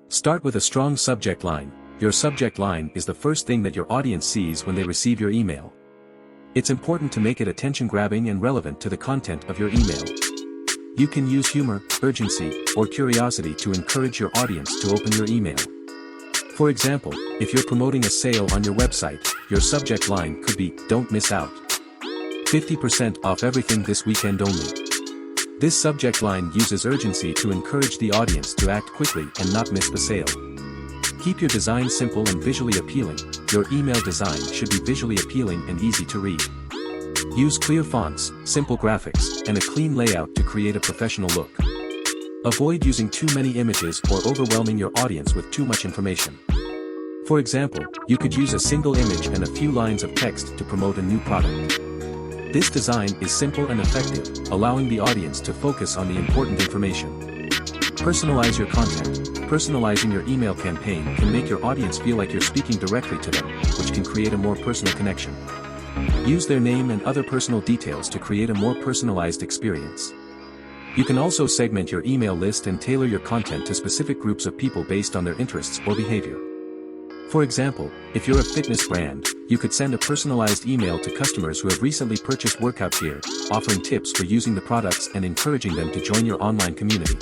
Start with a strong subject line. Your subject line is the first thing that your audience sees when they receive your email. It's important to make it attention-grabbing and relevant to the content of your email. You can use humor, urgency, or curiosity to encourage your audience to open your email. For example, if you're promoting a sale on your website, your subject line could be, "Don't miss out. 50% off everything this weekend only." This subject line uses urgency to encourage the audience to act quickly and not miss the sale. Keep your design simple and visually appealing. Your email design should be visually appealing and easy to read. Use clear fonts, simple graphics, and a clean layout to create a professional look. Avoid using too many images or overwhelming your audience with too much information. For example, you could use a single image and a few lines of text to promote a new product. This design is simple and effective, allowing the audience to focus on the important information. Personalize your content. Personalizing your email campaign can make your audience feel like you're speaking directly to them, which can create a more personal connection. Use their name and other personal details to create a more personalized experience. You can also segment your email list and tailor your content to specific groups of people based on their interests or behavior. For example, if you're a fitness brand, you could send a personalized email to customers who have recently purchased workout gear, offering tips for using the products and encouraging them to join your online community.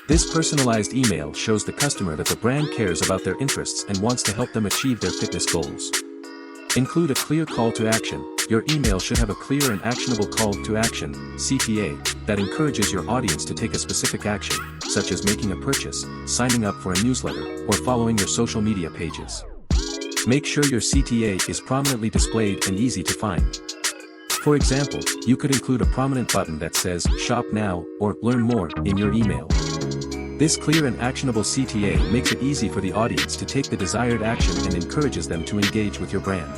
This personalized email shows the customer that the brand cares about their interests and wants to help them achieve their fitness goals. Include a clear call to action. Your email should have a clear and actionable call to action, CTA, that encourages your audience to take a specific action, such as making a purchase, signing up for a newsletter, or following your social media pages. Make sure your CTA is prominently displayed and easy to find. For example, you could include a prominent button that says "Shop Now" or "Learn More" in your email. This clear and actionable CTA makes it easy for the audience to take the desired action and encourages them to engage with your brand.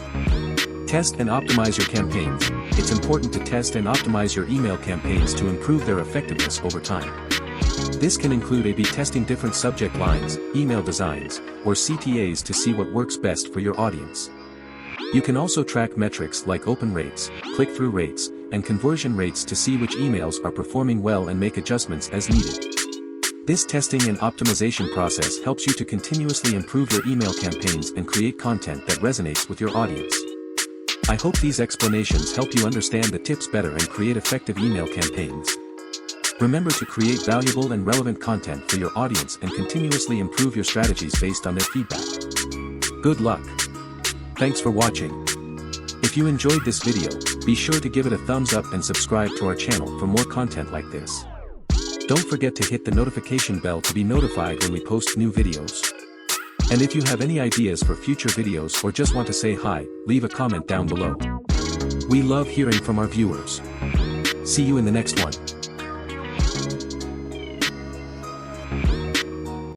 Test and optimize your campaigns. It's important to test and optimize your email campaigns to improve their effectiveness over time. This can include A/B testing different subject lines, email designs, or CTAs to see what works best for your audience. You can also track metrics like open rates, click-through rates, and conversion rates to see which emails are performing well and make adjustments as needed. This testing and optimization process helps you to continuously improve your email campaigns and create content that resonates with your audience. I hope these explanations help you understand the tips better and create effective email campaigns. Remember to create valuable and relevant content for your audience and continuously improve your strategies based on their feedback. Good luck! Thanks for watching. If you enjoyed this video, be sure to give it a thumbs up and subscribe to our channel for more content like this. Don't forget to hit the notification bell to be notified when we post new videos. And if you have any ideas for future videos or just want to say hi, leave a comment down below. We love hearing from our viewers. See you in the next one.